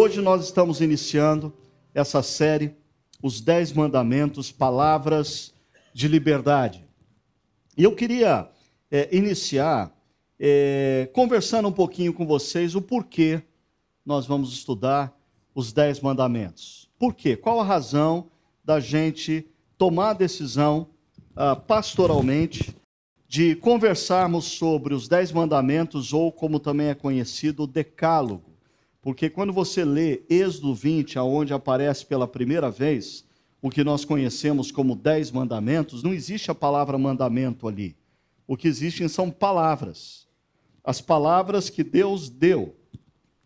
Hoje nós estamos iniciando essa série, Os 10 Mandamentos, Palavras de Liberdade. E eu queria iniciar conversando um pouquinho com vocês o porquê nós vamos estudar os 10 Mandamentos. Por quê? Qual a razão da gente tomar a decisão pastoralmente de conversarmos sobre os 10 Mandamentos, ou como também é conhecido, o Decálogo. Porque quando você lê Êxodo 20, onde aparece pela primeira vez o que nós conhecemos como 10 mandamentos, não existe a palavra mandamento ali. O que existem são palavras. As palavras que Deus deu.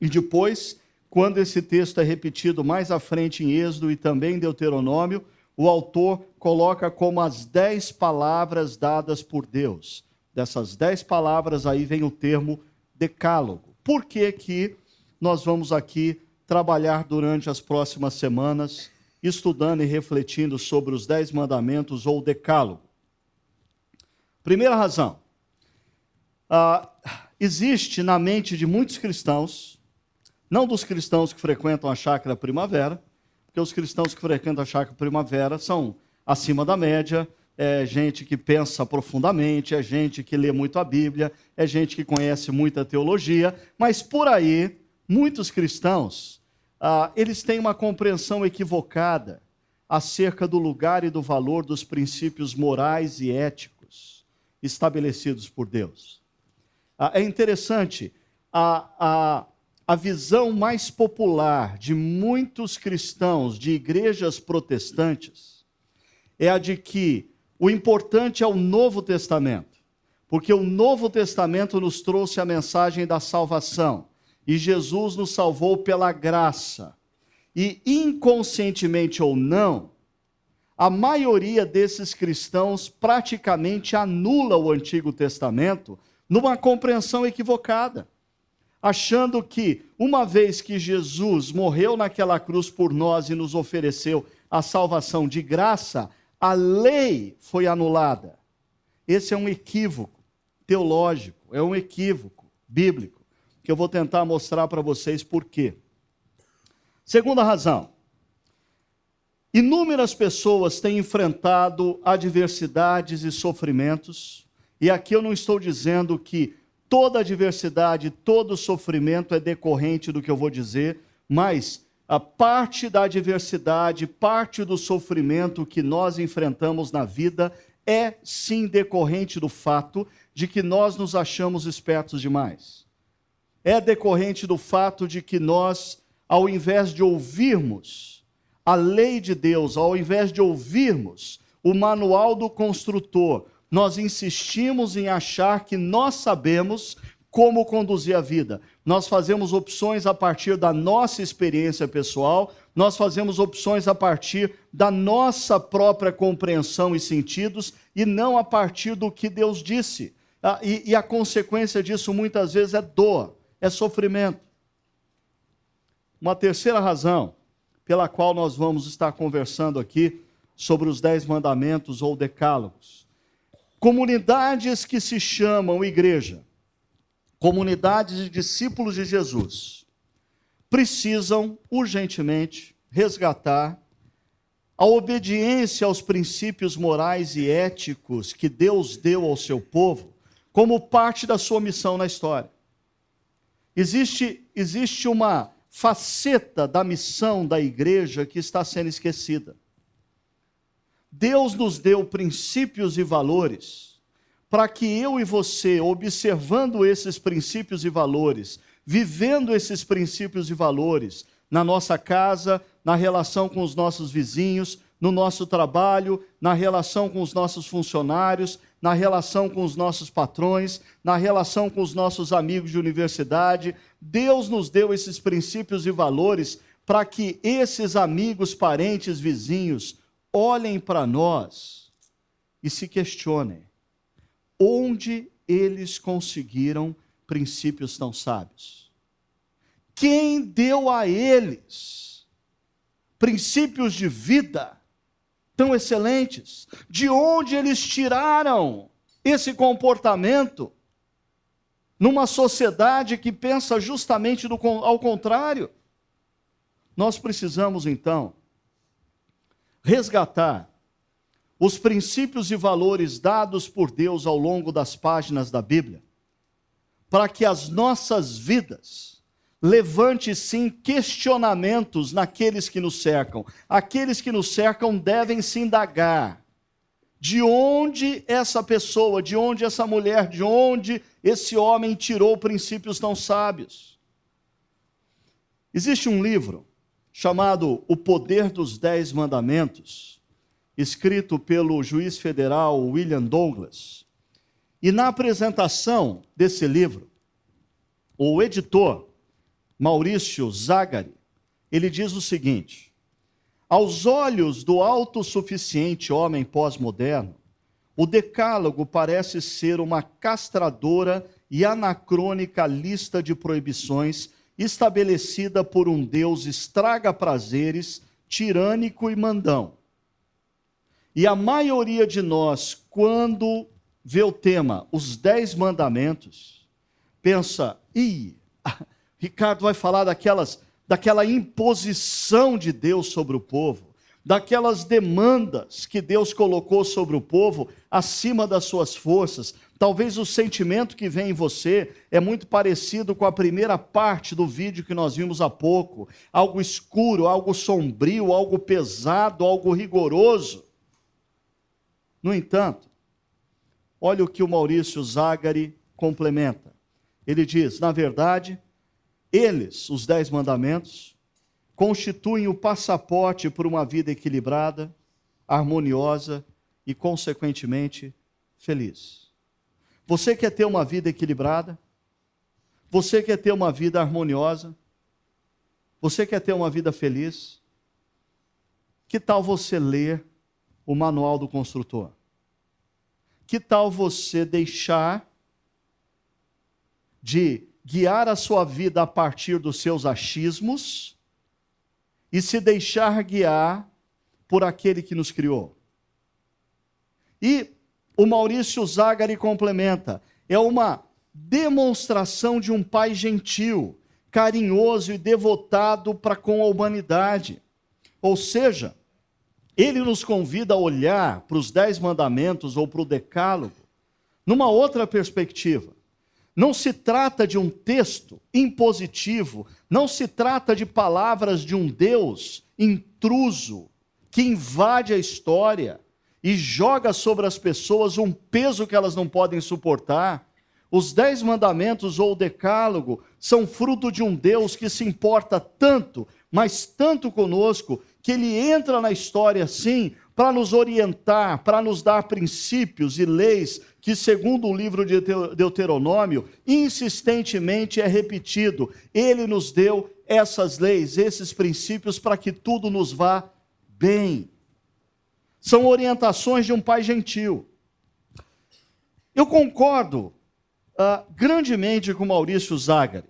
E depois, quando esse texto é repetido mais à frente em Êxodo e também em Deuteronômio, o autor coloca como as 10 palavras dadas por Deus. Dessas 10 palavras aí vem o termo Decálogo. Por que que nós vamos aqui trabalhar durante as próximas semanas, estudando e refletindo sobre os 10 mandamentos ou Decálogo? Primeira razão, existe na mente de muitos cristãos, não dos cristãos que frequentam a Chácara Primavera, porque os cristãos que frequentam a Chácara Primavera são acima da média, é gente que pensa profundamente, é gente que lê muito a Bíblia, é gente que conhece muita teologia, mas por aí, muitos cristãos, eles têm uma compreensão equivocada acerca do lugar e do valor dos princípios morais e éticos estabelecidos por Deus. É interessante, a visão mais popular de muitos cristãos de igrejas protestantes é a de que o importante é o Novo Testamento, porque o Novo Testamento nos trouxe a mensagem da salvação. E Jesus nos salvou pela graça. E inconscientemente ou não, a maioria desses cristãos praticamente anula o Antigo Testamento numa compreensão equivocada, achando que uma vez que Jesus morreu naquela cruz por nós e nos ofereceu a salvação de graça, a lei foi anulada. Esse é um equívoco teológico, é um equívoco bíblico, que eu vou tentar mostrar para vocês por quê. Segunda razão, inúmeras pessoas têm enfrentado adversidades e sofrimentos, e aqui eu não estou dizendo que toda adversidade, todo sofrimento é decorrente do que eu vou dizer, mas a parte da adversidade, parte do sofrimento que nós enfrentamos na vida é sim decorrente do fato de que nós nos achamos espertos demais. É decorrente do fato de que nós, ao invés de ouvirmos a lei de Deus, ao invés de ouvirmos o manual do construtor, nós insistimos em achar que nós sabemos como conduzir a vida. Nós fazemos opções a partir da nossa experiência pessoal, nós fazemos opções a partir da nossa própria compreensão e sentidos, e não a partir do que Deus disse. E a consequência disso muitas vezes é dor. É sofrimento. Uma terceira razão pela qual nós vamos estar conversando aqui sobre os 10 mandamentos ou decálogos. Comunidades que se chamam igreja, comunidades de discípulos de Jesus, precisam urgentemente resgatar a obediência aos princípios morais e éticos que Deus deu ao seu povo como parte da sua missão na história. Existe uma faceta da missão da igreja que está sendo esquecida. Deus nos deu princípios e valores para que eu e você, observando esses princípios e valores, vivendo esses princípios e valores na nossa casa, na relação com os nossos vizinhos, no nosso trabalho, na relação com os nossos funcionários, na relação com os nossos patrões, na relação com os nossos amigos de universidade. Deus nos deu esses princípios e valores para que esses amigos, parentes, vizinhos, olhem para nós e se questionem onde eles conseguiram princípios tão sábios. Quem deu a eles princípios de vida tão excelentes? De onde eles tiraram esse comportamento numa sociedade que pensa justamente ao contrário? Nós precisamos, então, resgatar os princípios e valores dados por Deus ao longo das páginas da Bíblia, para que as nossas vidas levante sim questionamentos naqueles que nos cercam. Aqueles que nos cercam devem se indagar de onde essa pessoa, de onde essa mulher, de onde esse homem tirou princípios tão sábios. Existe um livro chamado O Poder dos 10 Mandamentos, escrito pelo juiz federal William Douglas. E na apresentação desse livro, o editor, Maurício Zagari, ele diz o seguinte: aos olhos do autossuficiente homem pós-moderno, o Decálogo parece ser uma castradora e anacrônica lista de proibições estabelecida por um Deus estraga-prazeres, tirânico e mandão. E a maioria de nós, quando vê o tema, os 10 mandamentos, pensa, Ricardo vai falar daquela imposição de Deus sobre o povo, daquelas demandas que Deus colocou sobre o povo acima das suas forças. Talvez o sentimento que vem em você é muito parecido com a primeira parte do vídeo que nós vimos há pouco. Algo escuro, algo sombrio, algo pesado, algo rigoroso. No entanto, olha o que o Maurício Zagari complementa. Ele diz, na verdade, eles, os 10 mandamentos, constituem o passaporte por uma vida equilibrada, harmoniosa e, consequentemente, feliz. Você quer ter uma vida equilibrada? Você quer ter uma vida harmoniosa? Você quer ter uma vida feliz? Que tal você ler o Manual do Construtor? Que tal você deixar de guiar a sua vida a partir dos seus achismos e se deixar guiar por aquele que nos criou? E o Maurício Zagari complementa, é uma demonstração de um pai gentil, carinhoso e devotado para com a humanidade. Ou seja, ele nos convida a olhar para os 10 mandamentos ou para o Decálogo numa outra perspectiva. Não se trata de um texto impositivo, não se trata de palavras de um Deus intruso que invade a história e joga sobre as pessoas um peso que elas não podem suportar. Os 10 mandamentos ou o Decálogo são fruto de um Deus que se importa tanto, mas tanto conosco, que ele entra na história sim, para nos orientar, para nos dar princípios e leis que, segundo o livro de Deuteronômio, insistentemente é repetido. Ele nos deu essas leis, esses princípios, para que tudo nos vá bem. São orientações de um pai gentil. Eu concordo grandemente com Maurício Zagari.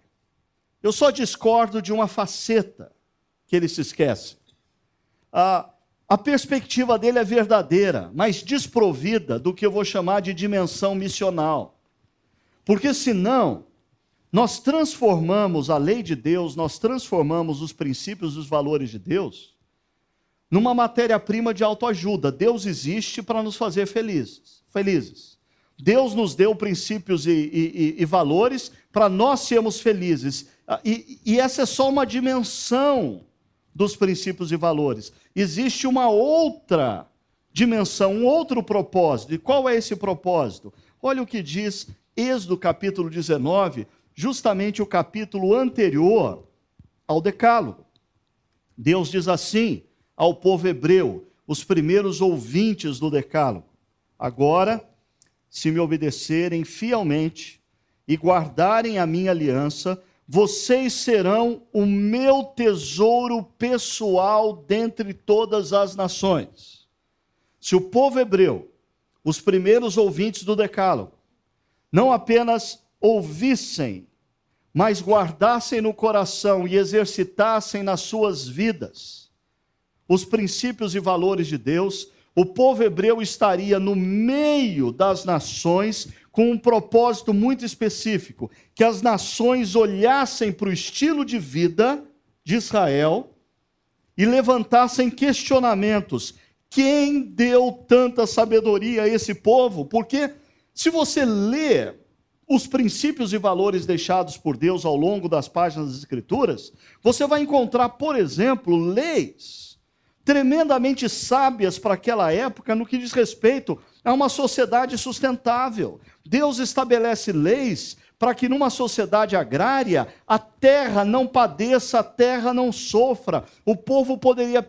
Eu só discordo de uma faceta que ele se esquece. A perspectiva dele é verdadeira, mas desprovida do que eu vou chamar de dimensão missional. Porque senão, nós transformamos a lei de Deus, nós transformamos os princípios e os valores de Deus numa matéria-prima de autoajuda. Deus existe para nos fazer felizes. Deus nos deu princípios e valores para nós sermos felizes. E essa é só uma dimensão dos princípios e valores. Existe uma outra dimensão, um outro propósito. E qual é esse propósito? Olha o que diz Êxodo capítulo 19, justamente o capítulo anterior ao Decálogo. Deus diz assim ao povo hebreu, os primeiros ouvintes do Decálogo: agora, se me obedecerem fielmente e guardarem a minha aliança, vocês serão o meu tesouro pessoal dentre todas as nações. Se o povo hebreu, os primeiros ouvintes do Decálogo, não apenas ouvissem, mas guardassem no coração e exercitassem nas suas vidas os princípios e valores de Deus, o povo hebreu estaria no meio das nações com um propósito muito específico, que as nações olhassem para o estilo de vida de Israel e levantassem questionamentos. Quem deu tanta sabedoria a esse povo? Porque se você lê os princípios e valores deixados por Deus ao longo das páginas das Escrituras, você vai encontrar, por exemplo, leis tremendamente sábias para aquela época no que diz respeito a uma sociedade sustentável. Deus estabelece leis para que numa sociedade agrária a terra não padeça, a terra não sofra. O povo poderia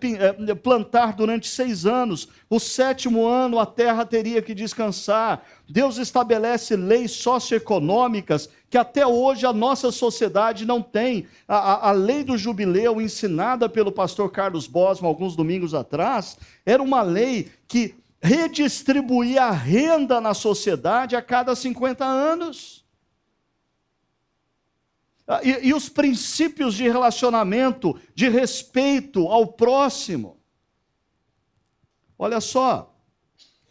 plantar durante 6 anos, o 7º ano a terra teria que descansar. Deus estabelece leis socioeconômicas que até hoje a nossa sociedade não tem. A lei do jubileu, ensinada pelo pastor Carlos Bosman alguns domingos atrás, era uma lei que redistribuía a renda na sociedade a cada 50 anos. E os princípios de relacionamento, de respeito ao próximo. Olha só,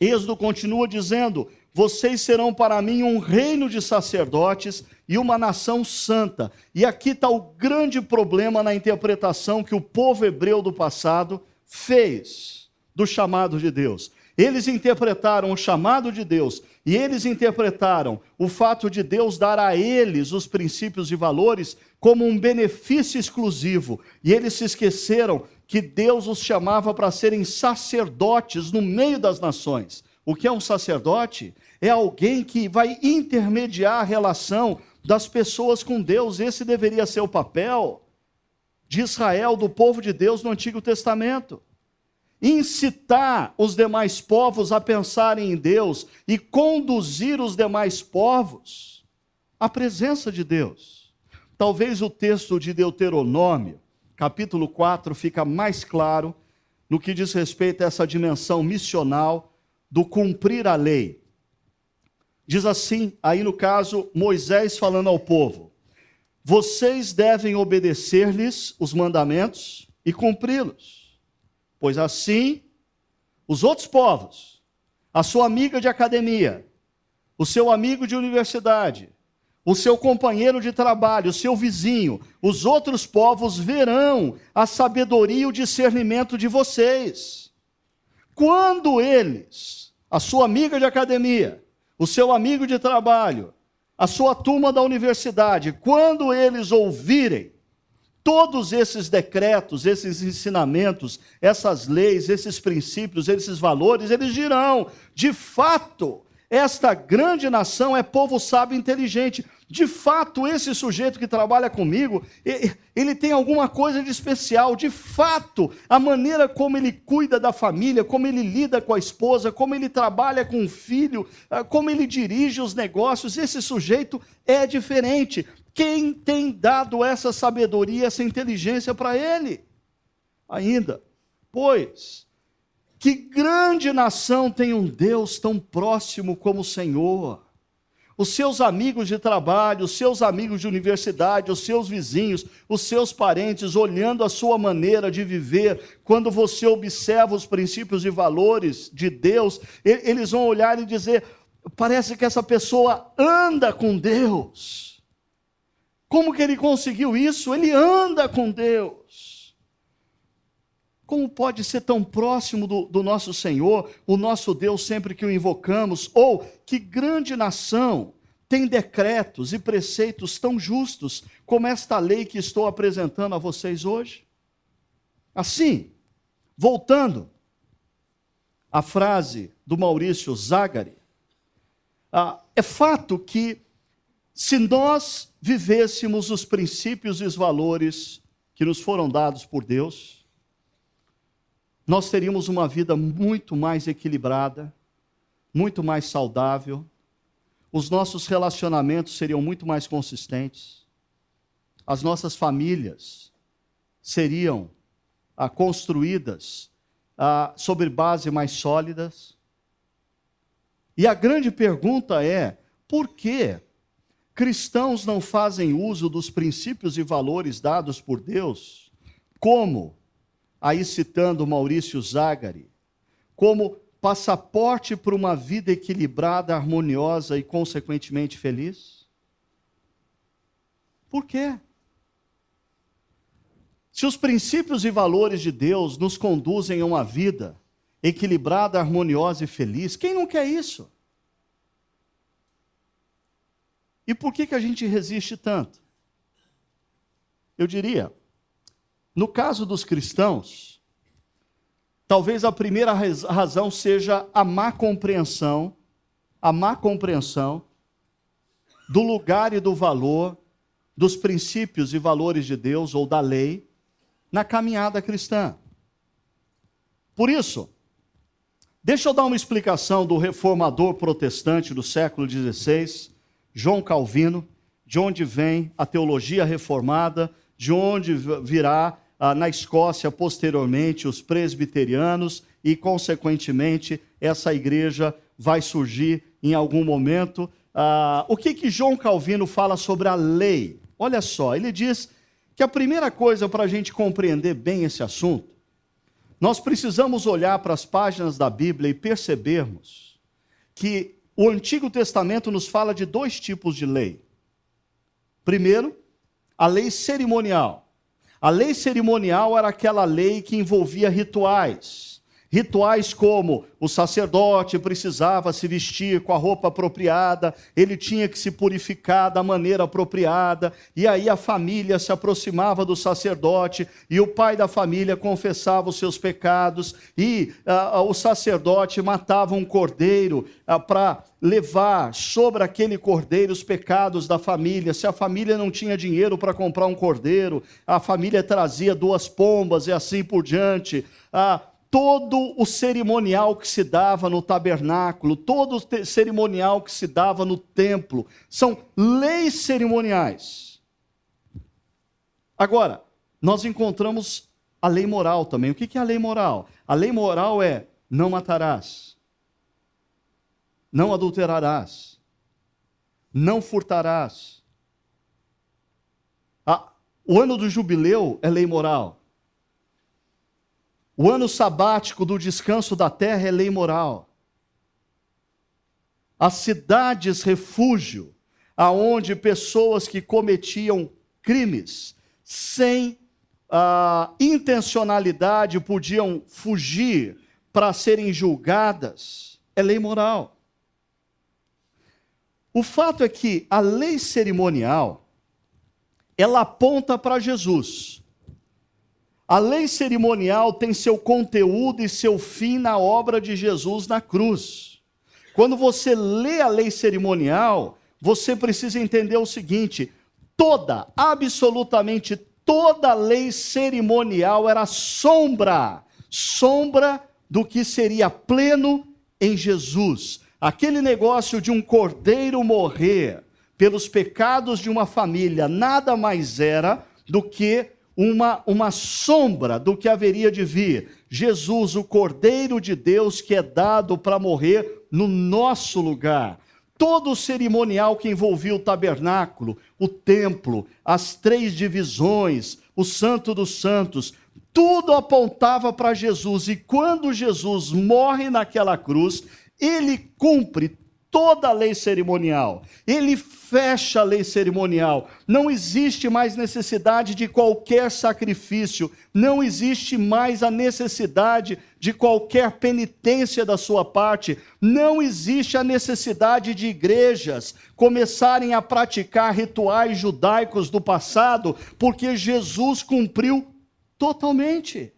Êxodo continua dizendo: vocês serão para mim um reino de sacerdotes e uma nação santa. E aqui está o grande problema na interpretação que o povo hebreu do passado fez do chamado de Deus. Eles interpretaram o chamado de Deus e eles interpretaram o fato de Deus dar a eles os princípios e valores como um benefício exclusivo. E eles se esqueceram que Deus os chamava para serem sacerdotes no meio das nações. O que é um sacerdote? É alguém que vai intermediar a relação das pessoas com Deus. Esse deveria ser o papel de Israel, do povo de Deus no Antigo Testamento. Incitar os demais povos a pensarem em Deus e conduzir os demais povos à presença de Deus. Talvez o texto de Deuteronômio, capítulo 4, fica mais claro no que diz respeito a essa dimensão missional do cumprir a lei. Diz assim, aí no caso, Moisés falando ao povo: vocês devem obedecer-lhes os mandamentos e cumpri-los. Pois assim, os outros povos, a sua amiga de academia, o seu amigo de universidade, o seu companheiro de trabalho, o seu vizinho, os outros povos verão a sabedoria e o discernimento de vocês. Quando eles, a sua amiga de academia, o seu amigo de trabalho, a sua turma da universidade, quando eles ouvirem todos esses decretos, esses ensinamentos, essas leis, esses princípios, esses valores, eles dirão: de fato, esta grande nação é povo sábio e inteligente. De fato, esse sujeito que trabalha comigo, ele tem alguma coisa de especial. De fato, a maneira como ele cuida da família, como ele lida com a esposa, como ele trabalha com o filho, como ele dirige os negócios, esse sujeito é diferente. Quem tem dado essa sabedoria, essa inteligência para ele? Ainda, pois, que grande nação tem um Deus tão próximo como o Senhor. Os seus amigos de trabalho, os seus amigos de universidade, os seus vizinhos, os seus parentes, olhando a sua maneira de viver, quando você observa os princípios e valores de Deus, eles vão olhar e dizer: parece que essa pessoa anda com Deus. Como que ele conseguiu isso? Ele anda com Deus. Como pode ser tão próximo do nosso Senhor, o nosso Deus, sempre que o invocamos? Ou que grande nação tem decretos e preceitos tão justos como esta lei que estou apresentando a vocês hoje? Assim, voltando à frase do Maurício Zagari, é fato que se nós vivêssemos os princípios e os valores que nos foram dados por Deus, nós teríamos uma vida muito mais equilibrada, muito mais saudável, os nossos relacionamentos seriam muito mais consistentes, as nossas famílias seriam construídas sobre bases mais sólidas. E a grande pergunta é: por que cristãos não fazem uso dos princípios e valores dados por Deus, como, aí citando Maurício Zagari, como passaporte para uma vida equilibrada, harmoniosa e, consequentemente, feliz? Por quê? Se os princípios e valores de Deus nos conduzem a uma vida equilibrada, harmoniosa e feliz, quem não quer isso? E por que a gente resiste tanto? Eu diria, no caso dos cristãos, talvez a primeira razão seja a má compreensão do lugar e do valor dos princípios e valores de Deus ou da lei na caminhada cristã. Por isso, deixa eu dar uma explicação do reformador protestante do século XVI, João Calvino, de onde vem a teologia reformada, de onde virá na Escócia posteriormente os presbiterianos e, consequentemente, essa igreja vai surgir em algum momento. O que João Calvino fala sobre a lei? Olha só, ele diz que a primeira coisa para a gente compreender bem esse assunto, nós precisamos olhar para as páginas da Bíblia e percebermos que o Antigo Testamento nos fala de dois tipos de lei. Primeiro, a lei cerimonial. A lei cerimonial era aquela lei que envolvia rituais. Rituais como o sacerdote precisava se vestir com a roupa apropriada, ele tinha que se purificar da maneira apropriada, e aí a família se aproximava do sacerdote, e o pai da família confessava os seus pecados, e o sacerdote matava um cordeiro para levar sobre aquele cordeiro os pecados da família. Se a família não tinha dinheiro para comprar um cordeiro, a família trazia 2 pombas e assim por diante. Todo o cerimonial que se dava no tabernáculo, todo o cerimonial que se dava no templo, são leis cerimoniais. Agora, nós encontramos a lei moral também. O que é a lei moral? A lei moral é: não matarás, não adulterarás, não furtarás. O ano do jubileu é lei moral. O ano sabático do descanso da terra é lei moral. As cidades refúgio, aonde pessoas que cometiam crimes sem intencionalidade podiam fugir para serem julgadas, é lei moral. O fato é que a lei cerimonial, ela aponta para Jesus. A lei cerimonial tem seu conteúdo e seu fim na obra de Jesus na cruz. Quando você lê a lei cerimonial, você precisa entender o seguinte: absolutamente toda lei cerimonial era sombra do que seria pleno em Jesus. Aquele negócio de um cordeiro morrer pelos pecados de uma família nada mais era do que uma sombra do que haveria de vir. Jesus, o Cordeiro de Deus, que é dado para morrer no nosso lugar. Todo o cerimonial que envolvia o tabernáculo, o templo, as 3 divisões, o Santo dos Santos, tudo apontava para Jesus. E quando Jesus morre naquela cruz, ele cumpre toda a lei cerimonial, ele fecha a lei cerimonial, não existe mais necessidade de qualquer sacrifício, não existe mais a necessidade de qualquer penitência da sua parte, não existe a necessidade de igrejas começarem a praticar rituais judaicos do passado, porque Jesus cumpriu totalmente.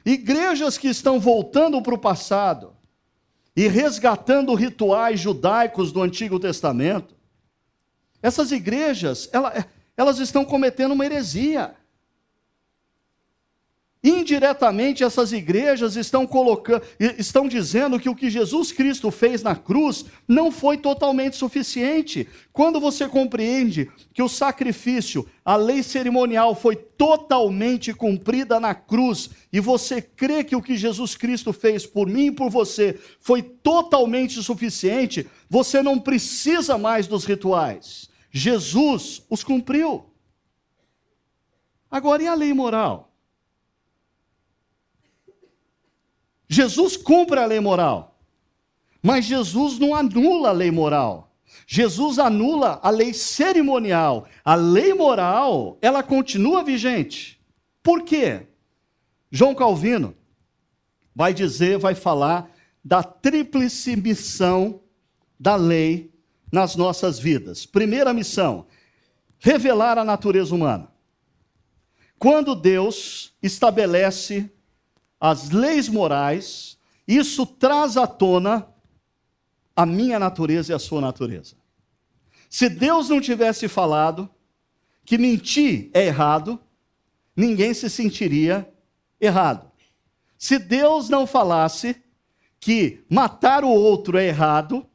Igrejas que estão voltando para o passado e resgatando rituais judaicos do Antigo Testamento, essas igrejas, elas estão cometendo uma heresia. Indiretamente, essas igrejas estão dizendo que o que Jesus Cristo fez na cruz não foi totalmente suficiente. Quando você compreende que o sacrifício, a lei cerimonial foi totalmente cumprida na cruz, e você crê que o que Jesus Cristo fez por mim e por você foi totalmente suficiente, você não precisa mais dos rituais. Jesus os cumpriu. Agora, e a lei moral? Jesus cumpre a lei moral, mas Jesus não anula a lei moral. Jesus anula a lei cerimonial. A lei moral, ela continua vigente. Por quê? João Calvino vai falar da tríplice missão da lei nas nossas vidas. Primeira missão, revelar a natureza humana. Quando Deus estabelece as leis morais, isso traz à tona a minha natureza e a sua natureza. Se Deus não tivesse falado que mentir é errado, ninguém se sentiria errado. Se Deus não falasse que matar o outro é errado,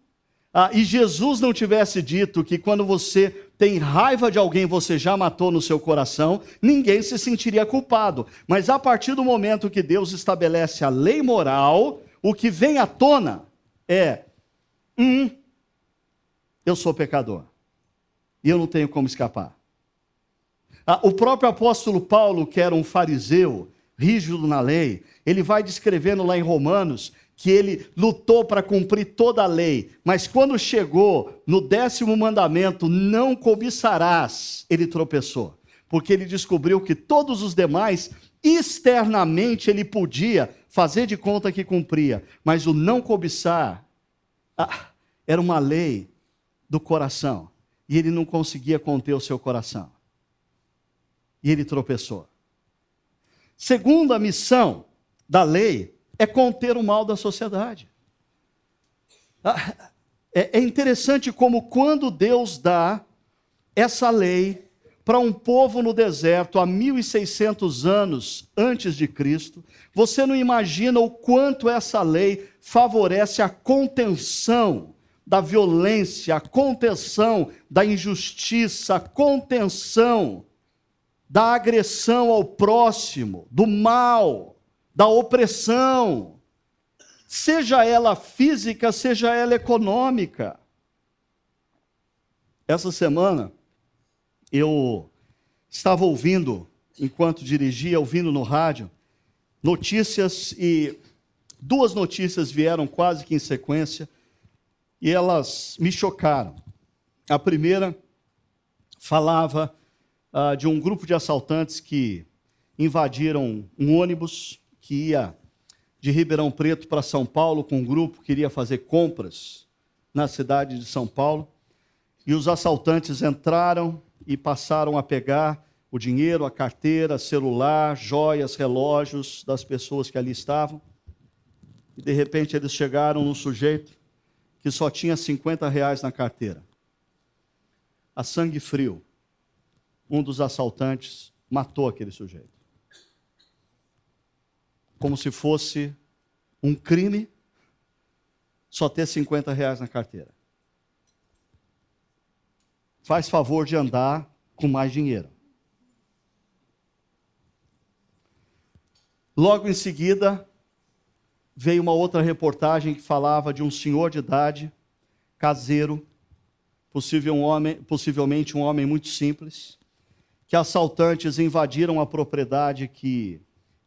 e Jesus não tivesse dito que quando você tem raiva de alguém, você já matou no seu coração, ninguém se sentiria culpado. Mas a partir do momento que Deus estabelece a lei moral, o que vem à tona é, eu sou pecador, e eu não tenho como escapar. O próprio apóstolo Paulo, que era um fariseu, rígido na lei, ele vai descrevendo lá em Romanos, que ele lutou para cumprir toda a lei, mas quando chegou no 10º mandamento, não cobiçarás, ele tropeçou, porque ele descobriu que todos os demais, externamente ele podia fazer de conta que cumpria, mas o não cobiçar era uma lei do coração, e ele não conseguia conter o seu coração, e ele tropeçou. Segunda missão da lei é conter o mal da sociedade. É interessante como quando Deus dá essa lei para um povo no deserto há 1.600 anos antes de Cristo, você não imagina o quanto essa lei favorece a contenção da violência, a contenção da injustiça, a contenção da agressão ao próximo, do mal, da opressão, seja ela física, seja ela econômica. Essa semana, eu estava ouvindo, enquanto dirigia, ouvindo no rádio, notícias, e 2 notícias vieram quase que em sequência, e elas me chocaram. A primeira falava de um grupo de assaltantes que invadiram um ônibus que ia de Ribeirão Preto para São Paulo, com um grupo que iria fazer compras na cidade de São Paulo, e os assaltantes entraram e passaram a pegar o dinheiro, a carteira, celular, joias, relógios das pessoas que ali estavam, e de repente eles chegaram num sujeito que só tinha R$50 na carteira. A sangue frio, um dos assaltantes matou aquele sujeito. Como se fosse um crime só ter R$50 na carteira. Faz favor de andar com mais dinheiro. Logo em seguida, veio uma outra reportagem que falava de um senhor de idade, caseiro, possivelmente um homem muito simples, que assaltantes invadiram a propriedade que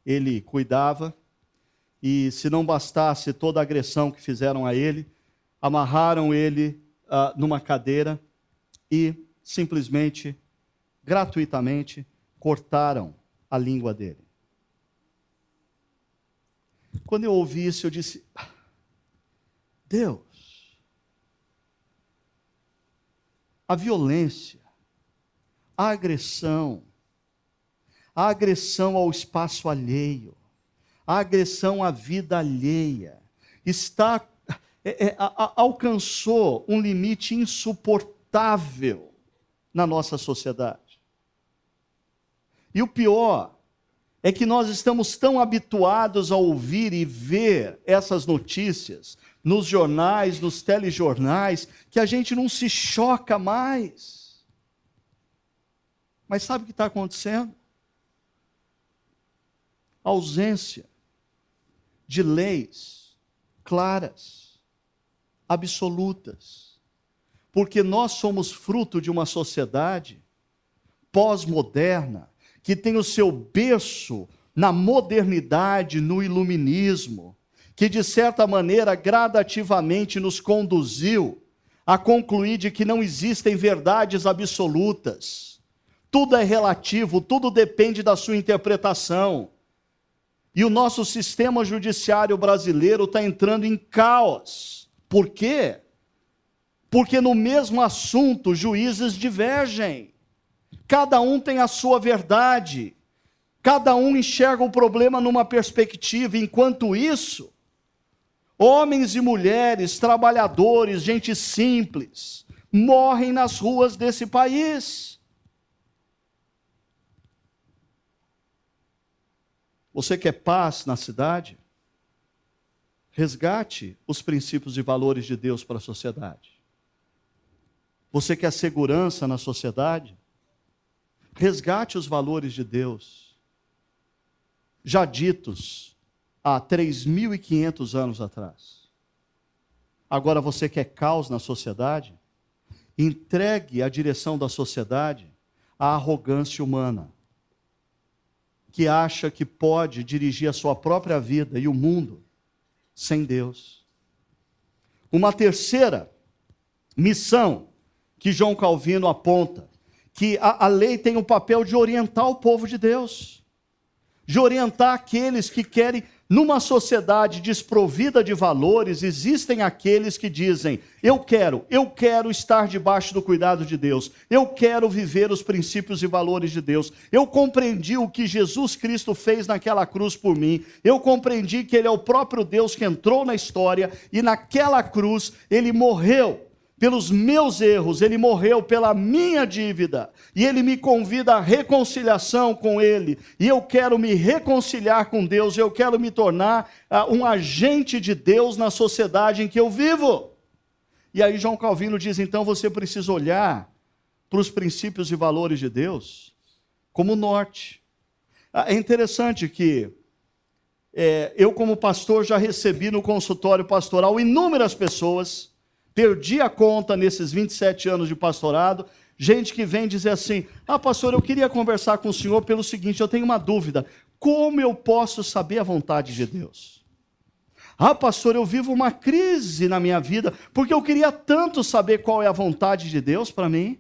ele cuidava, e se não bastasse toda a agressão que fizeram a ele, amarraram ele numa cadeira e simplesmente, gratuitamente, cortaram a língua dele. Quando eu ouvi isso, eu disse, Deus, a violência, a agressão ao espaço alheio, a agressão à vida alheia, alcançou um limite insuportável na nossa sociedade. E o pior é que nós estamos tão habituados a ouvir e ver essas notícias nos jornais, nos telejornais, que a gente não se choca mais. Mas sabe o que está acontecendo? A ausência de leis claras, absolutas, porque nós somos fruto de uma sociedade pós-moderna, que tem o seu berço na modernidade, no iluminismo, que de certa maneira gradativamente nos conduziu a concluir de que não existem verdades absolutas. Tudo é relativo, tudo depende da sua interpretação. E o nosso sistema judiciário brasileiro está entrando em caos. Por quê? Porque no mesmo assunto juízes divergem. Cada um tem a sua verdade. Cada um enxerga o problema numa perspectiva. Enquanto isso, homens e mulheres, trabalhadores, gente simples, morrem nas ruas desse país. Você quer paz na cidade? Resgate os princípios e valores de Deus para a sociedade. Você quer segurança na sociedade? Resgate os valores de Deus, já ditos há 3.500 anos atrás. Agora você quer caos na sociedade? Entregue a direção da sociedade à arrogância humana, que acha que pode dirigir a sua própria vida e o mundo sem Deus. Uma terceira missão que João Calvino aponta, que a lei tem o papel de orientar o povo de Deus, de orientar aqueles que querem, numa sociedade desprovida de valores, existem aqueles que dizem, eu quero estar debaixo do cuidado de Deus, eu quero viver os princípios e valores de Deus, eu compreendi o que Jesus Cristo fez naquela cruz por mim, eu compreendi que Ele é o próprio Deus que entrou na história, e naquela cruz Ele morreu pelos meus erros, Ele morreu pela minha dívida, e Ele me convida à reconciliação com Ele, e eu quero me reconciliar com Deus, eu quero me tornar um agente de Deus na sociedade em que eu vivo. E aí João Calvino diz, então você precisa olhar para os princípios e valores de Deus como norte. É interessante que eu como pastor já recebi no consultório pastoral inúmeras pessoas, perdi a conta nesses 27 anos de pastorado, gente que vem dizer assim, pastor, eu queria conversar com o senhor pelo seguinte, eu tenho uma dúvida, como eu posso saber a vontade de Deus? Pastor, eu vivo uma crise na minha vida, porque eu queria tanto saber qual é a vontade de Deus para mim.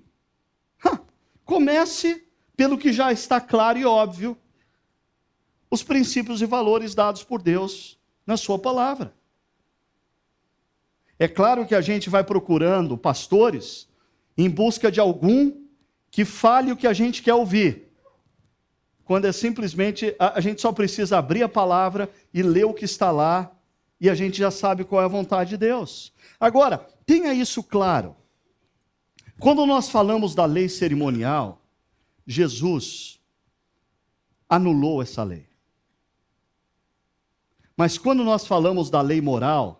Comece pelo que já está claro e óbvio, os princípios e valores dados por Deus na sua palavra. É claro que a gente vai procurando pastores em busca de algum que fale o que a gente quer ouvir. Quando é simplesmente, a gente só precisa abrir a palavra e ler o que está lá, e a gente já sabe qual é a vontade de Deus. Agora, tenha isso claro. Quando nós falamos da lei cerimonial, Jesus anulou essa lei. Mas quando nós falamos da lei moral,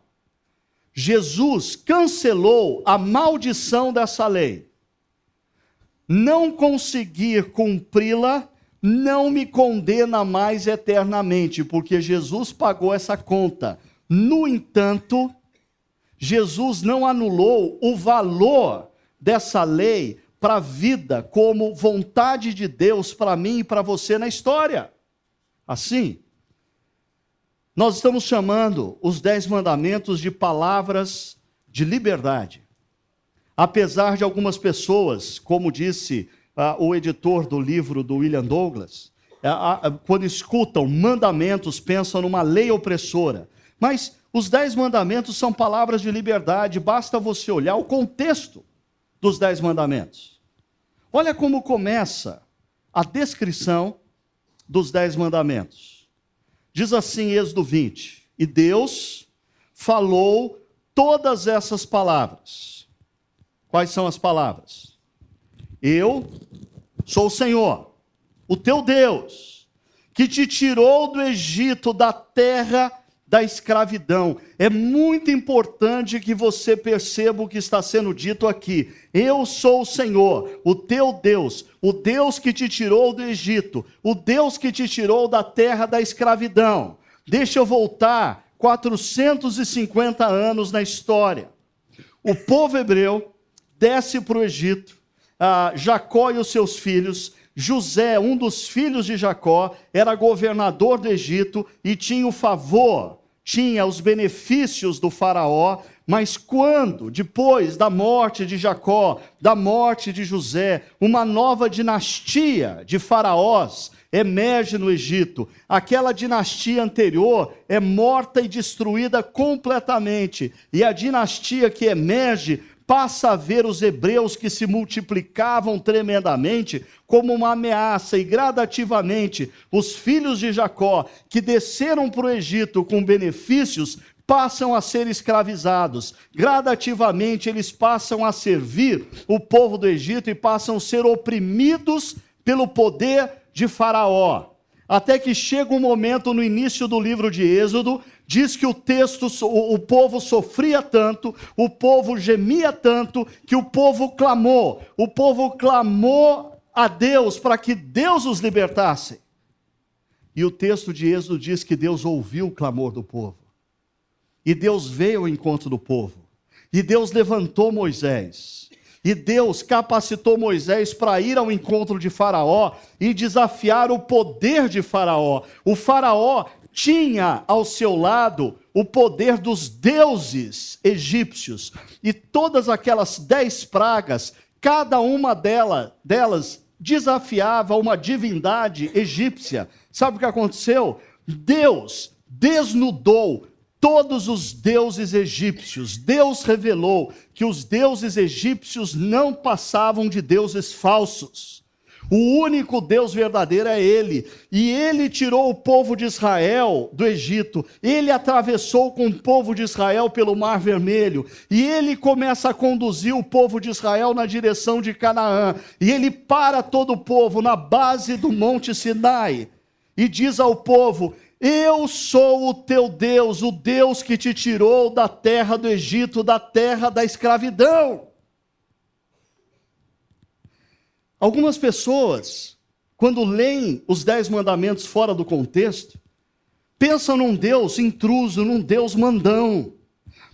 Jesus cancelou a maldição dessa lei. Não conseguir cumpri-la não me condena mais eternamente, porque Jesus pagou essa conta. No entanto, Jesus não anulou o valor dessa lei para a vida como vontade de Deus para mim e para você na história. Assim, nós estamos chamando os 10 mandamentos de palavras de liberdade. Apesar de algumas pessoas, como disse o editor do livro do William Douglas, quando escutam mandamentos, pensam numa lei opressora. Mas os 10 mandamentos são palavras de liberdade, basta você olhar o contexto dos 10 mandamentos. Olha como começa a descrição dos 10 mandamentos. Diz assim, Êxodo 20, e Deus falou todas essas palavras. Quais são as palavras? Eu sou o Senhor, o teu Deus, que te tirou do Egito, da terra da escravidão. É muito importante que você perceba o que está sendo dito aqui. Eu sou o Senhor, o teu Deus, o Deus que te tirou do Egito, o Deus que te tirou da terra da escravidão. Deixa eu voltar 450 anos na história. O povo hebreu desce para o Egito, Jacó e os seus filhos. José, um dos filhos de Jacó, era governador do Egito e tinha o favor, tinha os benefícios do faraó, Mas quando, depois da morte de Jacó, da morte de José, uma nova dinastia de faraós emerge no Egito, aquela dinastia anterior é morta e destruída completamente, e a dinastia que emerge passa a ver os hebreus que se multiplicavam tremendamente como uma ameaça, e gradativamente os filhos de Jacó, que desceram para o Egito com benefícios, passam a ser escravizados. Gradativamente eles passam a servir o povo do Egito e passam a ser oprimidos pelo poder de Faraó. Até que chega um momento no início do livro de Êxodo, diz que o povo sofria tanto, o povo gemia tanto, que o povo clamou a Deus para que Deus os libertasse. E o texto de Êxodo diz que Deus ouviu o clamor do povo. E Deus veio ao encontro do povo. E Deus levantou Moisés. E Deus capacitou Moisés para ir ao encontro de Faraó e desafiar o poder de Faraó. O Faraó tinha ao seu lado o poder dos deuses egípcios. E todas aquelas 10 pragas, cada uma delas desafiava uma divindade egípcia. Sabe o que aconteceu? Deus desnudou todos os deuses egípcios. Deus revelou que os deuses egípcios não passavam de deuses falsos. O único Deus verdadeiro é Ele. E Ele tirou o povo de Israel do Egito. Ele atravessou com o povo de Israel pelo Mar Vermelho. E Ele começa a conduzir o povo de Israel na direção de Canaã. E Ele para todo o povo na base do Monte Sinai. E diz ao povo: eu sou o teu Deus, o Deus que te tirou da terra do Egito, da terra da escravidão. Algumas pessoas, quando leem os 10 mandamentos fora do contexto, pensam num Deus intruso, num Deus mandão.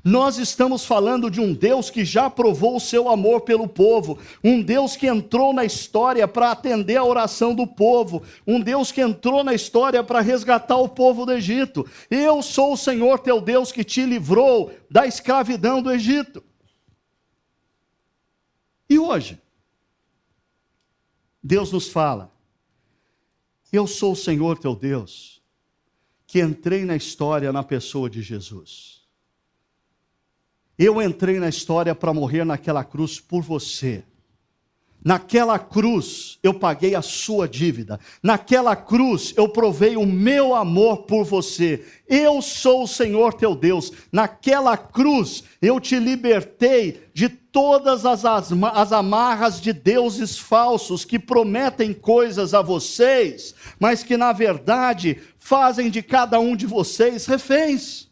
Nós estamos falando de um Deus que já provou o seu amor pelo povo, um Deus que entrou na história para atender a oração do povo, um Deus que entrou na história para resgatar o povo do Egito. Eu sou o Senhor teu Deus que te livrou da escravidão do Egito. E hoje, Deus nos fala: eu sou o Senhor teu Deus, que entrei na história na pessoa de Jesus. Eu entrei na história para morrer naquela cruz por você. Naquela cruz eu paguei a sua dívida. Naquela cruz eu provei o meu amor por você. Eu sou o Senhor teu Deus. Naquela cruz eu te libertei de todas as amarras de deuses falsos que prometem coisas a vocês, mas que na verdade fazem de cada um de vocês reféns.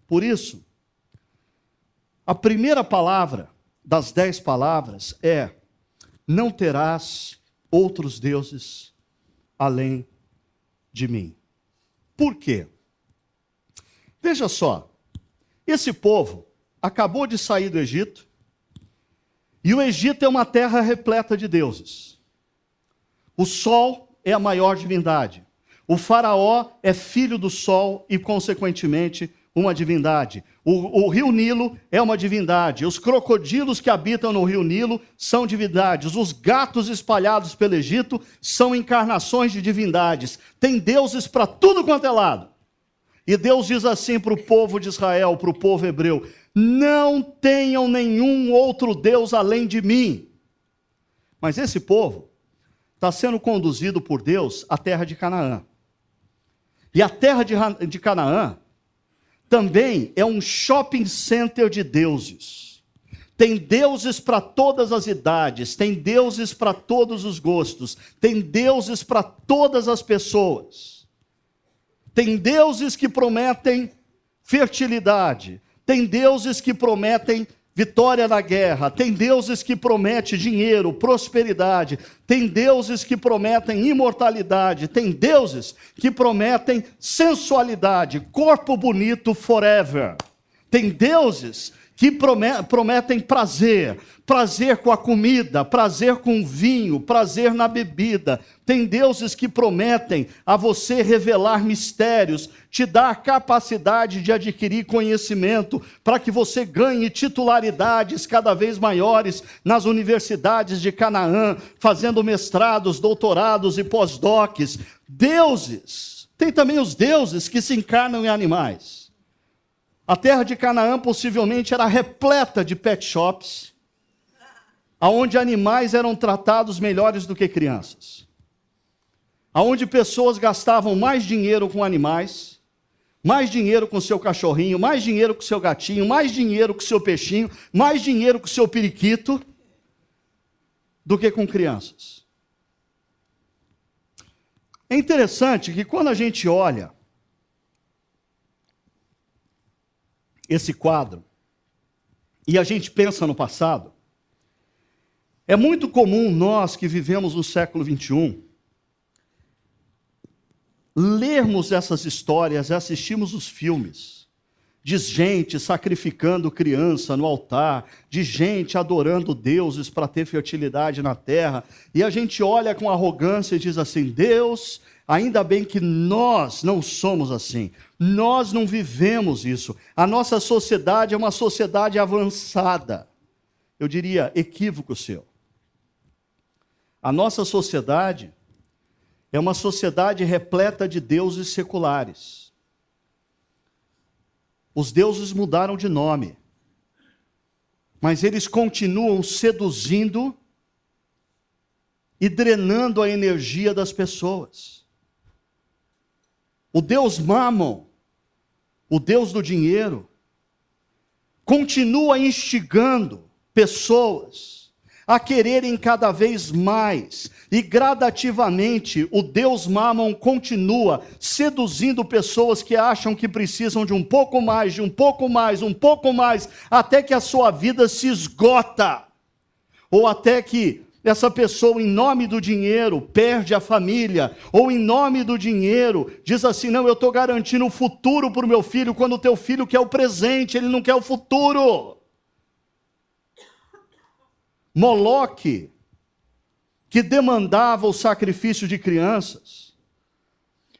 Por isso, a primeira palavra das 10 palavras é: não terás outros deuses além de mim. Por quê? Veja só, esse povo acabou de sair do Egito, e o Egito é uma terra repleta de deuses. O sol é a maior divindade. O faraó é filho do sol e, consequentemente, uma divindade. O rio Nilo é uma divindade. Os crocodilos que habitam no rio Nilo são divindades. Os gatos espalhados pelo Egito são encarnações de divindades. Tem deuses para tudo quanto é lado. E Deus diz assim para o povo de Israel, para o povo hebreu: não tenham nenhum outro Deus além de mim. Mas esse povo está sendo conduzido por Deus à terra de Canaã. E a terra de Canaã também é um shopping center de deuses. Tem deuses para todas as idades, tem deuses para todos os gostos, tem deuses para todas as pessoas. Tem deuses que prometem fertilidade, tem deuses que prometem vitória na guerra, tem deuses que prometem dinheiro, prosperidade, tem deuses que prometem imortalidade, tem deuses que prometem sensualidade, corpo bonito forever. Tem deuses que prometem prazer, prazer com a comida, prazer com o vinho, prazer na bebida. Tem deuses que prometem a você revelar mistérios, te dar a capacidade de adquirir conhecimento, para que você ganhe titularidades cada vez maiores nas universidades de Canaã, fazendo mestrados, doutorados e pós-docs. Deuses. Tem também os deuses que se encarnam em animais. A terra de Canaã possivelmente era repleta de pet shops, onde animais eram tratados melhores do que crianças. Onde pessoas gastavam mais dinheiro com animais, mais dinheiro com seu cachorrinho, mais dinheiro com seu gatinho, mais dinheiro com seu peixinho, mais dinheiro com seu periquito, do que com crianças. É interessante que quando a gente olha esse quadro e a gente pensa no passado, é muito comum nós que vivemos no século XXI lermos essas histórias, assistimos os filmes de gente sacrificando criança no altar, de gente adorando deuses para ter fertilidade na terra, e a gente olha com arrogância e diz assim: Deus, ainda bem que nós não somos assim, nós não vivemos isso, a nossa sociedade é uma sociedade avançada. Eu diria, equívoco seu. A nossa sociedade é uma sociedade repleta de deuses seculares. Os deuses mudaram de nome, mas eles continuam seduzindo e drenando a energia das pessoas. O Deus Mammon, o Deus do dinheiro, continua instigando pessoas a quererem cada vez mais, e gradativamente o Deus Mammon continua seduzindo pessoas que acham que precisam de um pouco mais, de um pouco mais, um pouco mais, até que a sua vida se esgota, ou até que essa pessoa, em nome do dinheiro, perde a família, ou em nome do dinheiro, diz assim: não, eu estou garantindo o futuro para o meu filho, quando o teu filho quer o presente, ele não quer o futuro. Moloque, que demandava o sacrifício de crianças.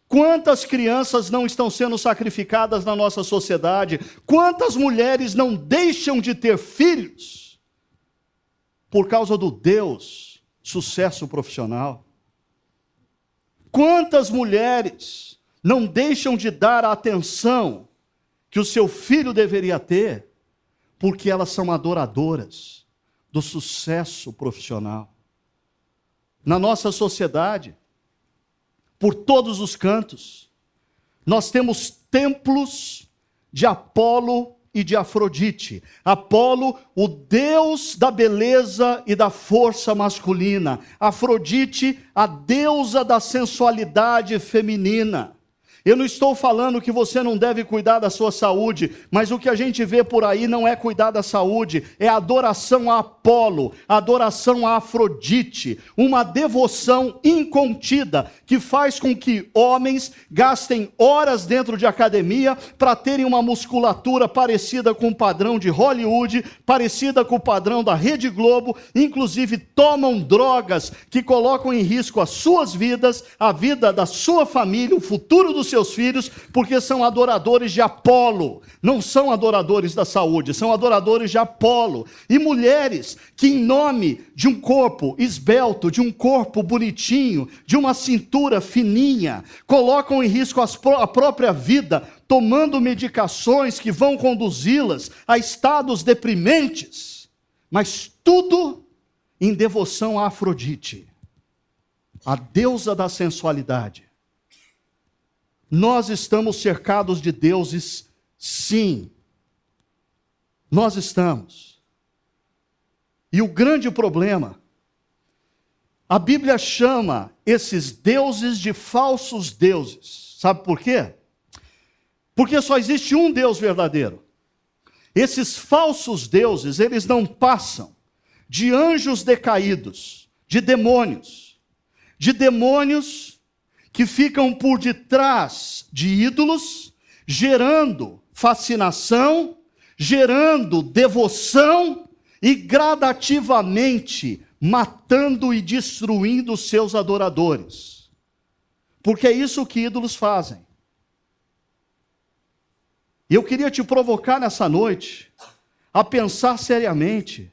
Quantas crianças não estão sendo sacrificadas na nossa sociedade? Quantas mulheres não deixam de ter filhos por causa do Deus sucesso profissional? Quantas mulheres não deixam de dar a atenção que o seu filho deveria ter porque elas são adoradoras do sucesso profissional? Na nossa sociedade, por todos os cantos, nós temos templos de Apolo e de Afrodite. Apolo, o deus da beleza e da força masculina. Afrodite, a deusa da sensualidade feminina. Eu não estou falando que você não deve cuidar da sua saúde, mas o que a gente vê por aí não é cuidar da saúde, é adoração a Apolo, adoração a Afrodite, uma devoção incontida que faz com que homens gastem horas dentro de academia para terem uma musculatura parecida com o padrão de Hollywood, parecida com o padrão da Rede Globo, inclusive tomam drogas que colocam em risco as suas vidas, a vida da sua família, o futuro dos seus filhos, porque são adoradores de Apolo, não são adoradores da saúde, são adoradores de Apolo. E mulheres que, em nome de um corpo esbelto, de um corpo bonitinho, de uma cintura fininha, colocam em risco a própria vida, tomando medicações que vão conduzi-las a estados deprimentes, mas tudo em devoção a Afrodite, a deusa da sensualidade. Nós estamos cercados de deuses, sim. Nós estamos. E o grande problema, a Bíblia chama esses deuses de falsos deuses. Sabe por quê? Porque só existe um Deus verdadeiro. Esses falsos deuses, eles não passam de anjos decaídos, de demônios que ficam por detrás de ídolos, gerando fascinação, gerando devoção e gradativamente matando e destruindo os seus adoradores. Porque é isso que ídolos fazem. E eu queria te provocar nessa noite a pensar seriamente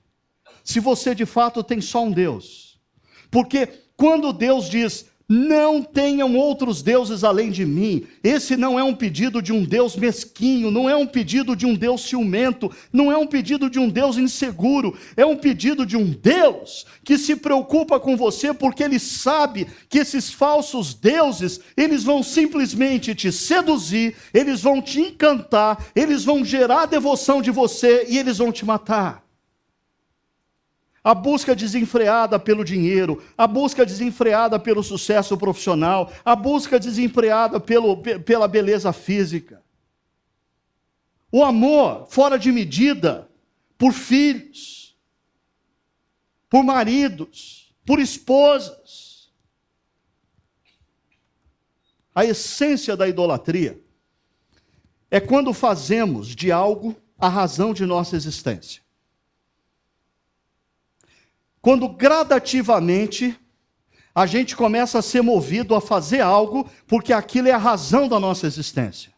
se você de fato tem só um Deus. Porque quando Deus diz, não tenham outros deuses além de mim, esse não é um pedido de um Deus mesquinho, não é um pedido de um Deus ciumento, não é um pedido de um Deus inseguro, é um pedido de um Deus que se preocupa com você porque Ele sabe que esses falsos deuses, eles vão simplesmente te seduzir, eles vão te encantar, eles vão gerar devoção de você e eles vão te matar. A busca desenfreada pelo dinheiro, a busca desenfreada pelo sucesso profissional, a busca desenfreada pela beleza física. O amor fora de medida por filhos, por maridos, por esposas. A essência da idolatria é quando fazemos de algo a razão de nossa existência. Quando gradativamente a gente começa a ser movido a fazer algo, porque aquilo é a razão da nossa existência.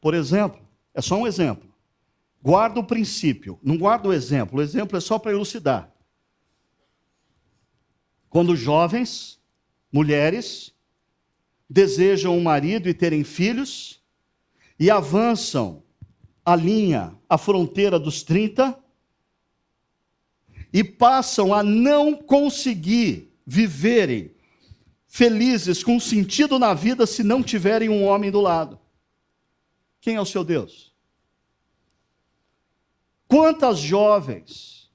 Por exemplo, é só um exemplo. Guarda o princípio, não guarda o exemplo é só para elucidar. Quando jovens, mulheres, desejam um marido e terem filhos, e avançam a fronteira dos 30, e passam a não conseguir viverem felizes, com sentido na vida, se não tiverem um homem do lado. Quem é o seu Deus? Quantas jovens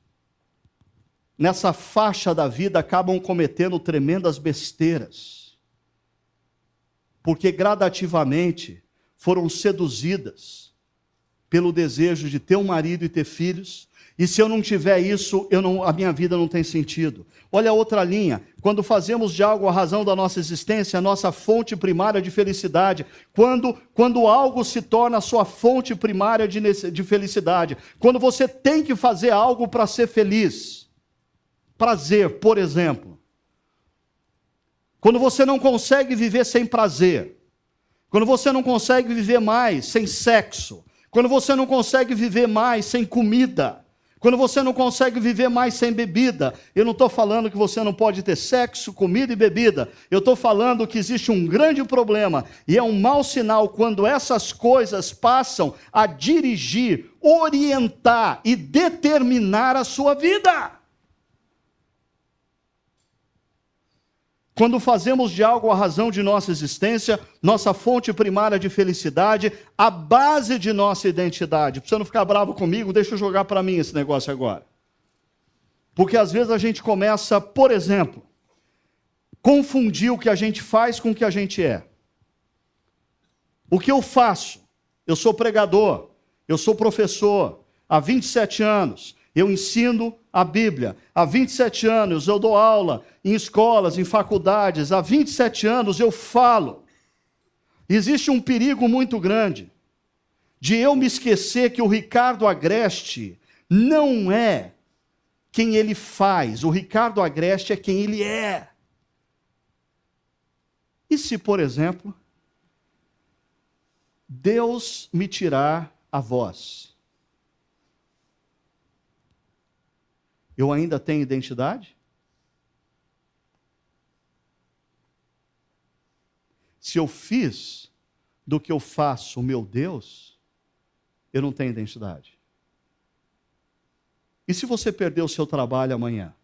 nessa faixa da vida acabam cometendo tremendas besteiras, porque gradativamente foram seduzidas pelo desejo de ter um marido e ter filhos. E se eu não tiver isso, a minha vida não tem sentido. Olha a outra linha. Quando fazemos de algo a razão da nossa existência, a nossa fonte primária de felicidade. Quando algo se torna a sua fonte primária de felicidade. Quando você tem que fazer algo para ser feliz. Prazer, por exemplo. Quando você não consegue viver sem prazer. Quando você não consegue viver mais sem sexo. Quando você não consegue viver mais sem comida. Quando você não consegue viver mais sem bebida. Eu não estou falando que você não pode ter sexo, comida e bebida. Eu estou falando que existe um grande problema. E é um mau sinal quando essas coisas passam a dirigir, orientar e determinar a sua vida. Quando fazemos de algo a razão de nossa existência, nossa fonte primária de felicidade, a base de nossa identidade. Para você não ficar bravo comigo, deixa eu jogar para mim esse negócio agora. Porque às vezes a gente começa, por exemplo, confundir o que a gente faz com o que a gente é. O que eu faço? Eu sou pregador, eu sou professor, há 27 anos. Eu ensino a Bíblia. Há 27 anos eu dou aula em escolas, em faculdades. Há 27 anos eu falo. Existe um perigo muito grande de eu me esquecer que o Ricardo Agreste não é quem ele faz. O Ricardo Agreste é quem ele é. E se, por exemplo, Deus me tirar a voz? Eu ainda tenho identidade? Se eu fiz do que eu faço o meu Deus, eu não tenho identidade. E se você perder o seu trabalho amanhã?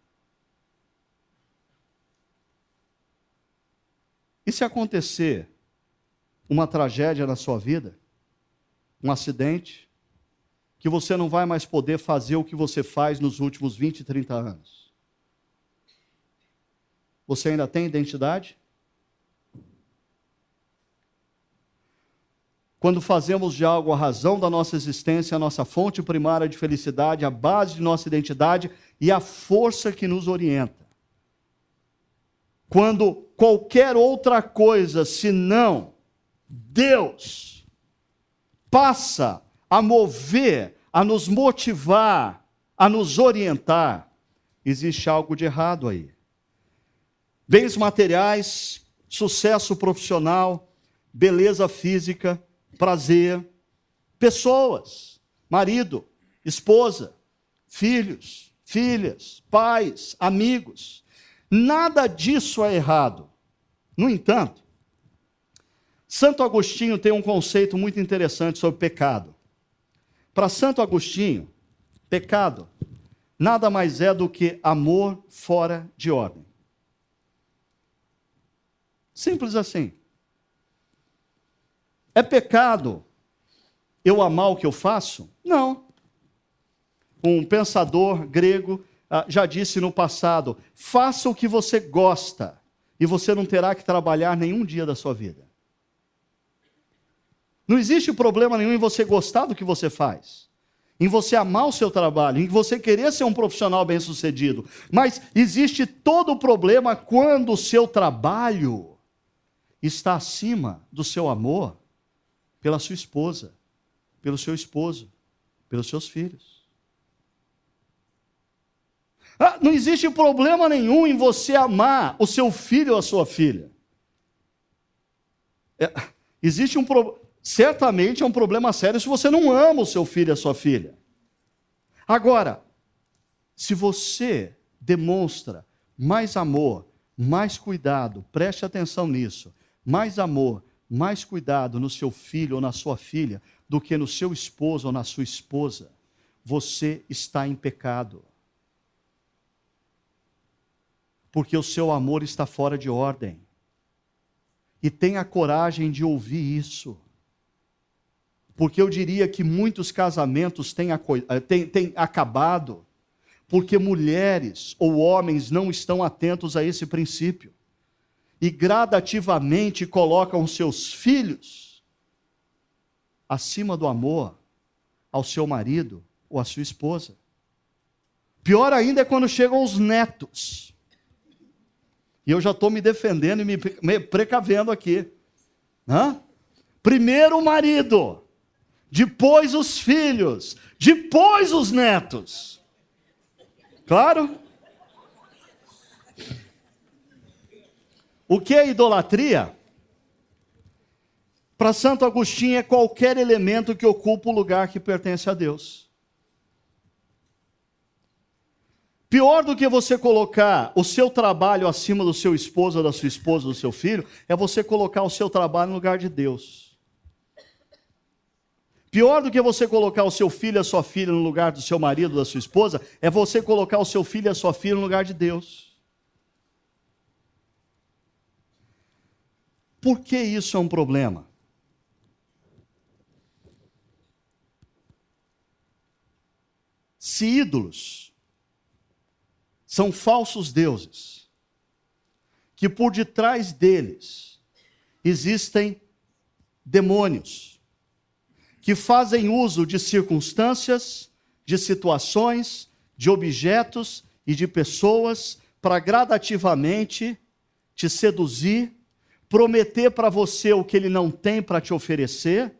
E se acontecer uma tragédia na sua vida, um acidente, que você não vai mais poder fazer o que você faz nos últimos 20, 30 anos? Você ainda tem identidade? Quando fazemos de algo a razão da nossa existência, a nossa fonte primária de felicidade, a base de nossa identidade e a força que nos orienta. Quando qualquer outra coisa, senão Deus, passa a mover, a nos motivar, a nos orientar, existe algo de errado aí. Bens materiais, sucesso profissional, beleza física, prazer, pessoas, marido, esposa, filhos, filhas, pais, amigos. Nada disso é errado. No entanto, Santo Agostinho tem um conceito muito interessante sobre pecado. Para Santo Agostinho, pecado nada mais é do que amor fora de ordem. Simples assim. É pecado eu amar o que eu faço? Não. Um pensador grego já disse no passado: faça o que você gosta e você não terá que trabalhar nenhum dia da sua vida. Não existe problema nenhum em você gostar do que você faz, em você amar o seu trabalho, em você querer ser um profissional bem-sucedido. Mas existe todo o problema quando o seu trabalho está acima do seu amor pela sua esposa, pelo seu esposo, pelos seus filhos. Não existe problema nenhum em você amar o seu filho ou a sua filha. Existe certamente é um problema sério se você não ama o seu filho e a sua filha. Agora, se você demonstra mais amor, mais cuidado, preste atenção nisso, mais amor, mais cuidado no seu filho ou na sua filha do que no seu esposo ou na sua esposa, você está em pecado. Porque o seu amor está fora de ordem. E tenha coragem de ouvir isso. Porque eu diria que muitos casamentos têm acabado porque mulheres ou homens não estão atentos a esse princípio. E gradativamente colocam seus filhos acima do amor ao seu marido ou à sua esposa. Pior ainda é quando chegam os netos. E eu já estou me defendendo e me precavendo aqui. Primeiro o marido, depois os filhos, depois os netos. Claro? O que é idolatria? Para Santo Agostinho é qualquer elemento que ocupa o lugar que pertence a Deus. Pior do que você colocar o seu trabalho acima do seu esposo, ou da sua esposa, do seu filho, é você colocar o seu trabalho no lugar de Deus. Pior do que você colocar o seu filho e a sua filha no lugar do seu marido, da sua esposa, é você colocar o seu filho e a sua filha no lugar de Deus. Por que isso é um problema? Se ídolos são falsos deuses, que por detrás deles existem demônios, que fazem uso de circunstâncias, de situações, de objetos e de pessoas para gradativamente te seduzir, prometer para você o que ele não tem para te oferecer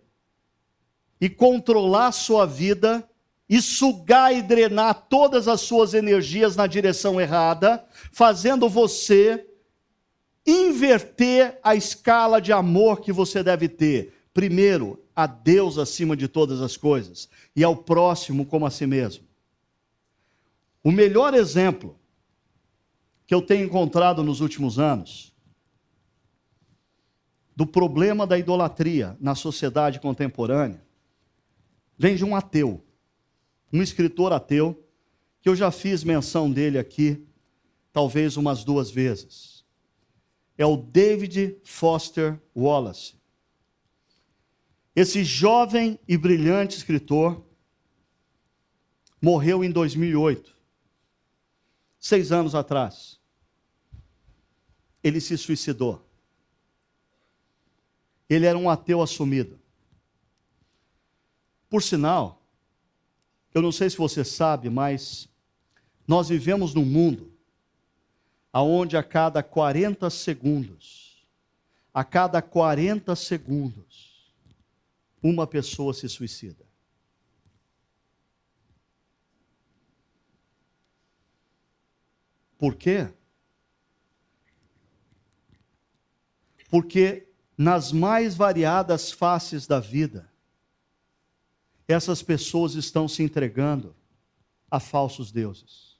e controlar a sua vida e sugar e drenar todas as suas energias na direção errada, fazendo você inverter a escala de amor que você deve ter. Primeiro, a Deus acima de todas as coisas e ao próximo como a si mesmo. O melhor exemplo que eu tenho encontrado nos últimos anos do problema da idolatria na sociedade contemporânea vem de um ateu, um escritor ateu, que eu já fiz menção dele aqui, talvez umas 2 vezes. É o David Foster Wallace. Esse jovem e brilhante escritor morreu em 2008, 6 anos atrás. Ele se suicidou. Ele era um ateu assumido. Por sinal, eu não sei se você sabe, mas nós vivemos num mundo onde a cada 40 segundos, uma pessoa se suicida. Por quê? Porque nas mais variadas faces da vida, essas pessoas estão se entregando a falsos deuses.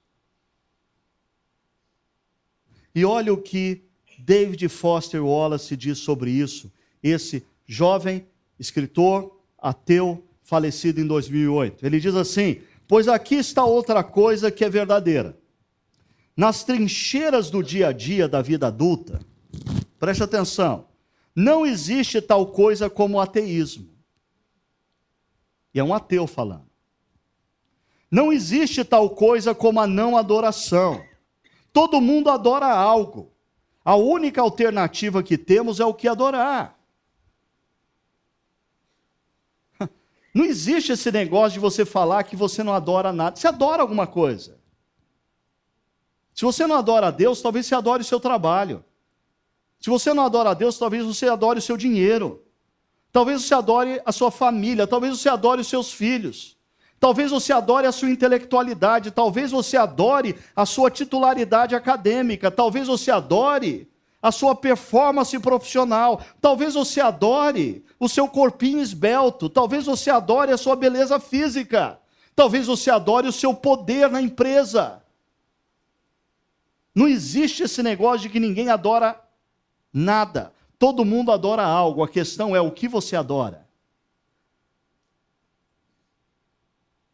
E olha o que David Foster Wallace diz sobre isso, esse jovem escritor ateu falecido em 2008. Ele diz assim: pois aqui está outra coisa que é verdadeira. Nas trincheiras do dia a dia da vida adulta, preste atenção, não existe tal coisa como ateísmo. E é um ateu falando. Não existe tal coisa como a não adoração. Todo mundo adora algo. A única alternativa que temos é o que adorar. Não existe esse negócio de você falar que você não adora nada. Você adora alguma coisa. Se você não adora a Deus, talvez você adore o seu trabalho. Se você não adora a Deus, talvez você adore o seu dinheiro. Talvez você adore a sua família. Talvez você adore os seus filhos. Talvez você adore a sua intelectualidade. Talvez você adore a sua titularidade acadêmica. Talvez você adore a sua performance profissional. Talvez você adore o seu corpinho esbelto. Talvez você adore a sua beleza física. Talvez você adore o seu poder na empresa. Não existe esse negócio de que ninguém adora nada. Todo mundo adora algo. A questão é o que você adora.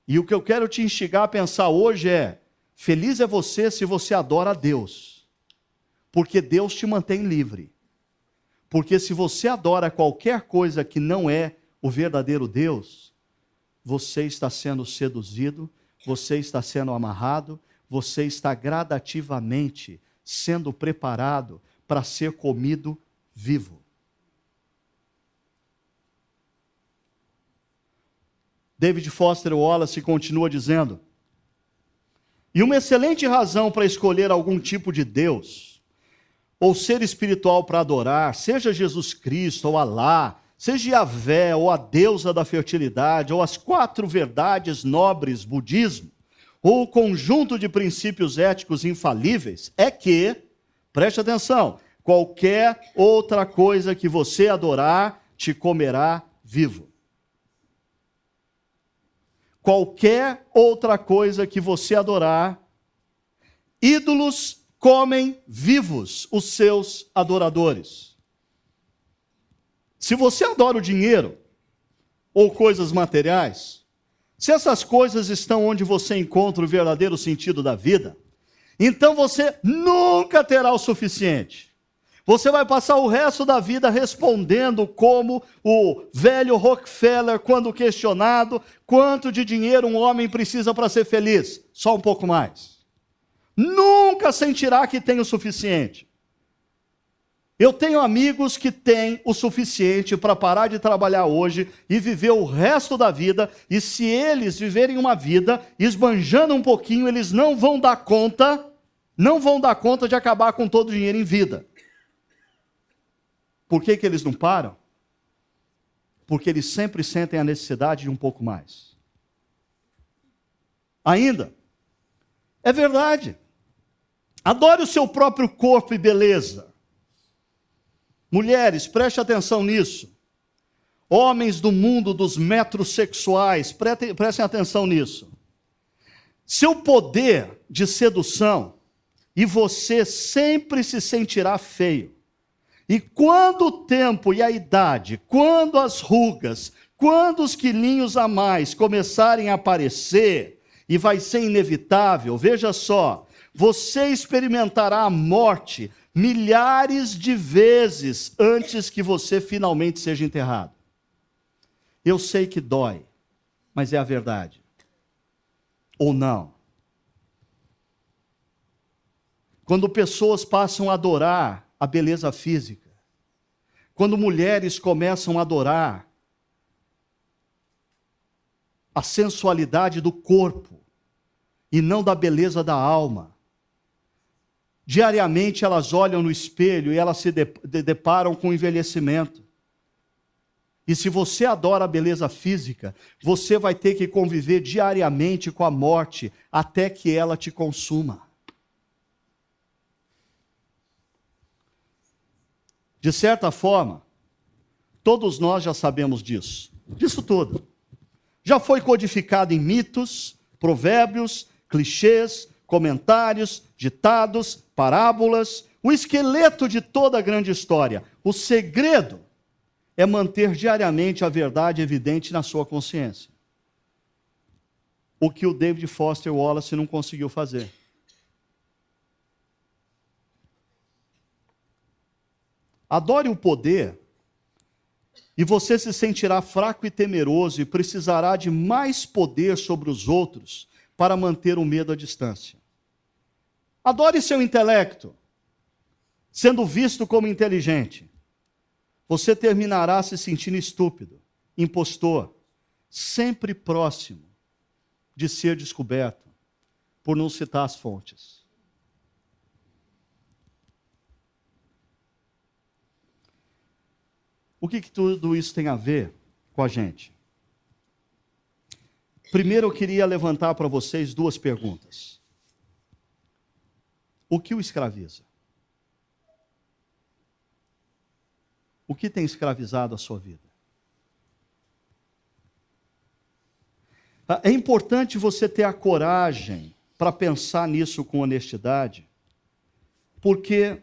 E o que eu quero te instigar a pensar hoje é: feliz é você se você adora a Deus. Porque Deus te mantém livre. Porque se você adora qualquer coisa que não é o verdadeiro Deus, você está sendo seduzido, você está sendo amarrado, você está gradativamente sendo preparado para ser comido vivo. David Foster Wallace continua dizendo: e uma excelente razão para escolher algum tipo de Deus, ou ser espiritual para adorar, seja Jesus Cristo ou Alá, seja Yahvé ou a deusa da fertilidade, ou as 4 verdades nobres budismo, ou o conjunto de princípios éticos infalíveis, é que, preste atenção, qualquer outra coisa que você adorar, te comerá vivo. Qualquer outra coisa que você adorar, ídolos comem vivos os seus adoradores. Se você adora o dinheiro ou coisas materiais, se essas coisas estão onde você encontra o verdadeiro sentido da vida, então você nunca terá o suficiente. Você vai passar o resto da vida respondendo como o velho Rockefeller, quando questionado quanto de dinheiro um homem precisa para ser feliz. Só um pouco mais. Nunca sentirá que tem o suficiente. Eu tenho amigos que têm o suficiente para parar de trabalhar hoje e viver o resto da vida, e se eles viverem uma vida esbanjando um pouquinho, eles não vão dar conta de acabar com todo o dinheiro em vida. Por que eles não param? Porque eles sempre sentem a necessidade de um pouco mais. Ainda, é verdade. Adore o seu próprio corpo e beleza. Mulheres, preste atenção nisso. Homens do mundo dos metrosexuais, prestem atenção nisso. Seu poder de sedução, e você sempre se sentirá feio. E quando o tempo e a idade, quando as rugas, quando os quilinhos a mais começarem a aparecer, e vai ser inevitável, veja só, você experimentará a morte milhares de vezes antes que você finalmente seja enterrado. Eu sei que dói, mas é a verdade. Ou não? Quando pessoas passam a adorar a beleza física, quando mulheres começam a adorar a sensualidade do corpo e não da beleza da alma, diariamente elas olham no espelho e elas se deparam com o envelhecimento. E se você adora a beleza física, você vai ter que conviver diariamente com a morte até que ela te consuma. De certa forma, todos nós já sabemos disso tudo. Já foi codificado em mitos, provérbios, clichês, comentários, ditados, parábolas, o esqueleto de toda a grande história. O segredo é manter diariamente a verdade evidente na sua consciência. O que o David Foster Wallace não conseguiu fazer. Adore o poder e você se sentirá fraco e temeroso e precisará de mais poder sobre os outros para manter o medo à distância. Adore seu intelecto, sendo visto como inteligente. Você terminará se sentindo estúpido, impostor, sempre próximo de ser descoberto, por não citar as fontes. O que tudo isso tem a ver com a gente? Primeiro eu queria levantar para vocês duas perguntas. O que o escraviza? O que tem escravizado a sua vida? É importante você ter a coragem para pensar nisso com honestidade, porque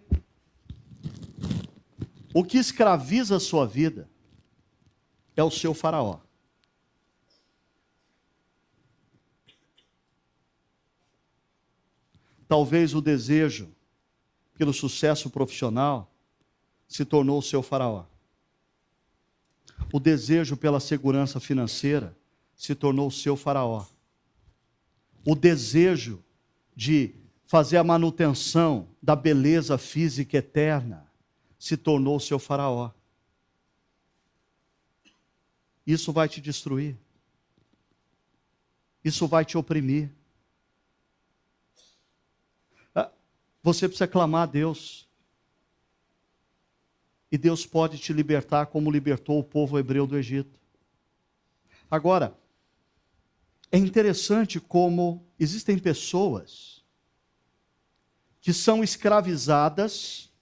o que escraviza a sua vida é o seu faraó. Talvez o desejo pelo sucesso profissional se tornou o seu faraó. O desejo pela segurança financeira se tornou o seu faraó. O desejo de fazer a manutenção da beleza física eterna se tornou o seu faraó. Isso vai te destruir. Isso vai te oprimir. Você precisa clamar a Deus. E Deus pode te libertar como libertou o povo hebreu do Egito. Agora, é interessante como existem pessoas que são escravizadas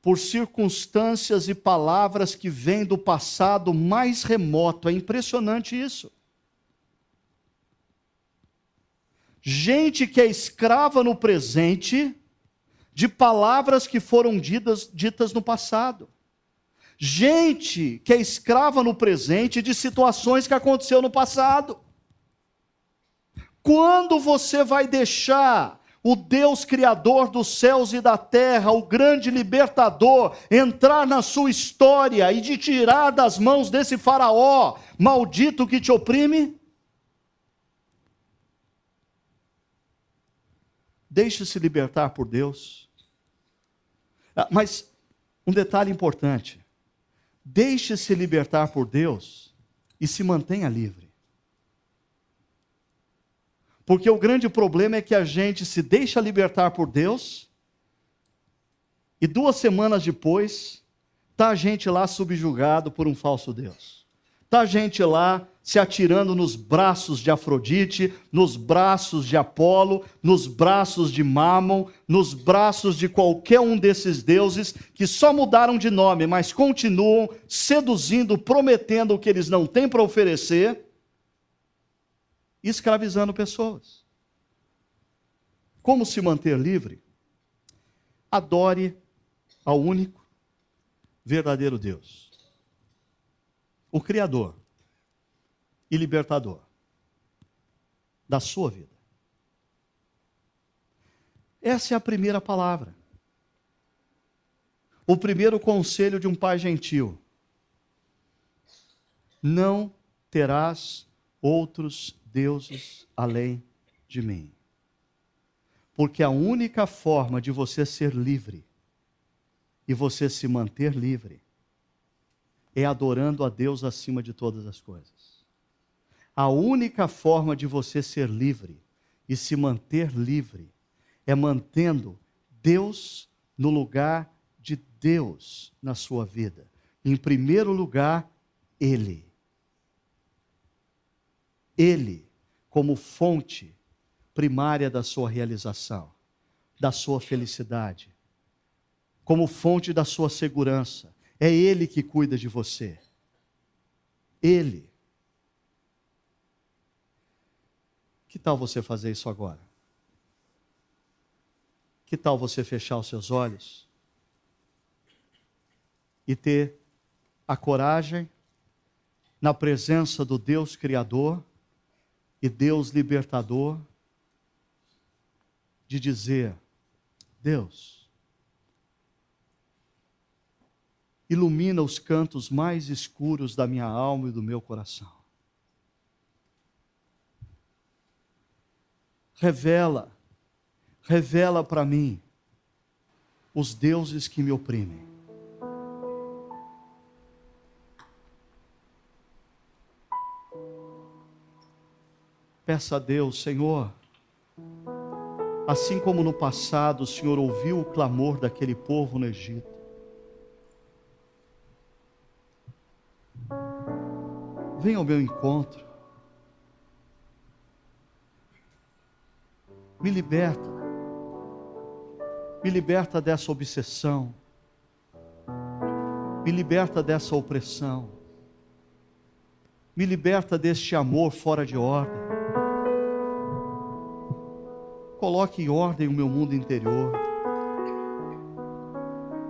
por circunstâncias e palavras que vêm do passado mais remoto. É impressionante isso. Gente que é escrava no presente de palavras que foram ditas no passado. Gente que é escrava no presente de situações que aconteceu no passado. Quando você vai deixar o Deus Criador dos céus e da terra, o grande libertador, entrar na sua história e te tirar das mãos desse faraó maldito que te oprime? Deixe-se libertar por Deus. Mas um detalhe importante: deixe-se libertar por Deus e se mantenha livre. Porque o grande problema é que a gente se deixa libertar por Deus e 2 semanas depois está a gente lá subjugado por um falso Deus. Está a gente lá se atirando nos braços de Afrodite, nos braços de Apolo, nos braços de Mammon, nos braços de qualquer um desses deuses que só mudaram de nome, mas continuam seduzindo, prometendo o que eles não têm para oferecer, e escravizando pessoas. Como se manter livre? Adore ao único, verdadeiro Deus, o Criador e libertador da sua vida. Essa é a primeira palavra. O primeiro conselho de um pai gentil: não terás outros deuses além de mim. Porque a única forma de você ser livre e você se manter livre é adorando a Deus acima de todas as coisas. A única forma de você ser livre e se manter livre é mantendo Deus no lugar de Deus na sua vida. Em primeiro lugar, Ele. Ele como fonte primária da sua realização, da sua felicidade, como fonte da sua segurança. É Ele que cuida de você. Ele. Que tal você fazer isso agora? Que tal você fechar os seus olhos e ter a coragem, na presença do Deus Criador e Deus Libertador, de dizer: Deus, ilumina os cantos mais escuros da minha alma e do meu coração. Revela para mim os deuses que me oprimem. Peça a Deus: Senhor, assim como no passado o Senhor ouviu o clamor daquele povo no Egito, venha ao meu encontro, me liberta dessa obsessão, me liberta dessa opressão, me liberta deste amor fora de ordem. Coloque em ordem o meu mundo interior,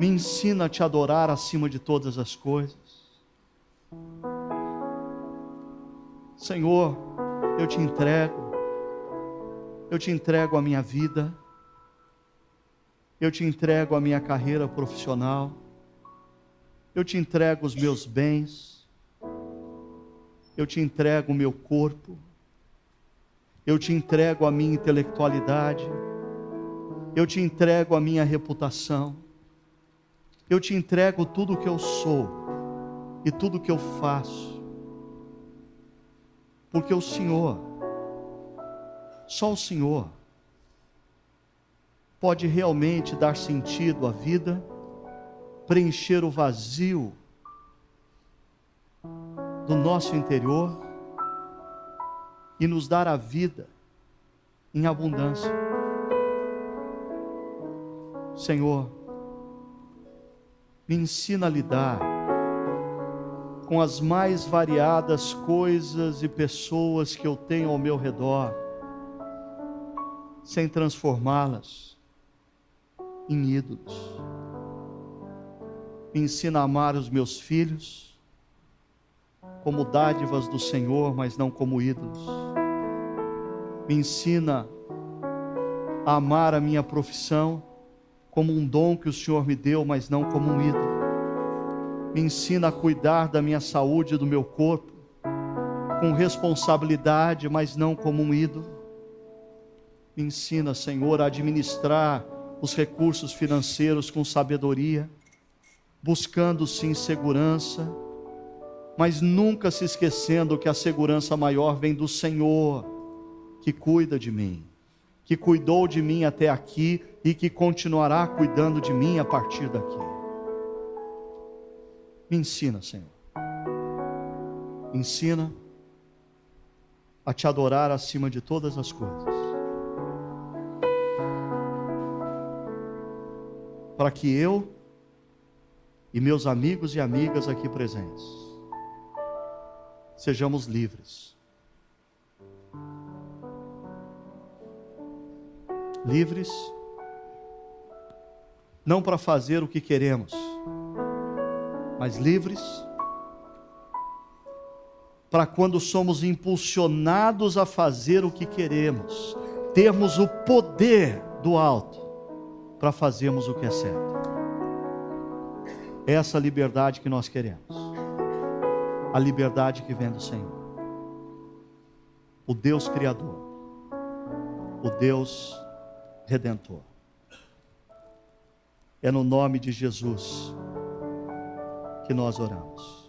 me ensina a te adorar acima de todas as coisas. Senhor, eu te entrego a minha vida, eu te entrego a minha carreira profissional, eu te entrego os meus bens, eu te entrego o meu corpo, eu te entrego a minha intelectualidade, eu te entrego a minha reputação, eu te entrego tudo o que eu sou e tudo o que eu faço, porque o Senhor, só o Senhor, pode realmente dar sentido à vida, preencher o vazio do nosso interior e nos dar a vida em abundância. Senhor, me ensina a lidar com as mais variadas coisas e pessoas que eu tenho ao meu redor, sem transformá-las em ídolos. Me ensina a amar os meus filhos como dádivas do Senhor, mas não como ídolos. Me ensina a amar a minha profissão como um dom que o Senhor me deu, mas não como um ídolo. Me ensina a cuidar da minha saúde e do meu corpo com responsabilidade, mas não como um ídolo. Me ensina, Senhor, a administrar os recursos financeiros com sabedoria, buscando sim segurança, mas nunca se esquecendo que a segurança maior vem do Senhor, que cuida de mim, que cuidou de mim até aqui e que continuará cuidando de mim a partir daqui. Me ensina, Senhor. Me ensina a te adorar acima de todas as coisas, para que eu e meus amigos e amigas aqui presentes sejamos livres. Livres, não para fazer o que queremos, mas livres para quando somos impulsionados a fazer o que queremos, termos o poder do alto para fazermos o que é certo. É essa liberdade que nós queremos, a liberdade que vem do Senhor, o Deus Criador, o Deus Redentor. É no nome de Jesus que nós oramos.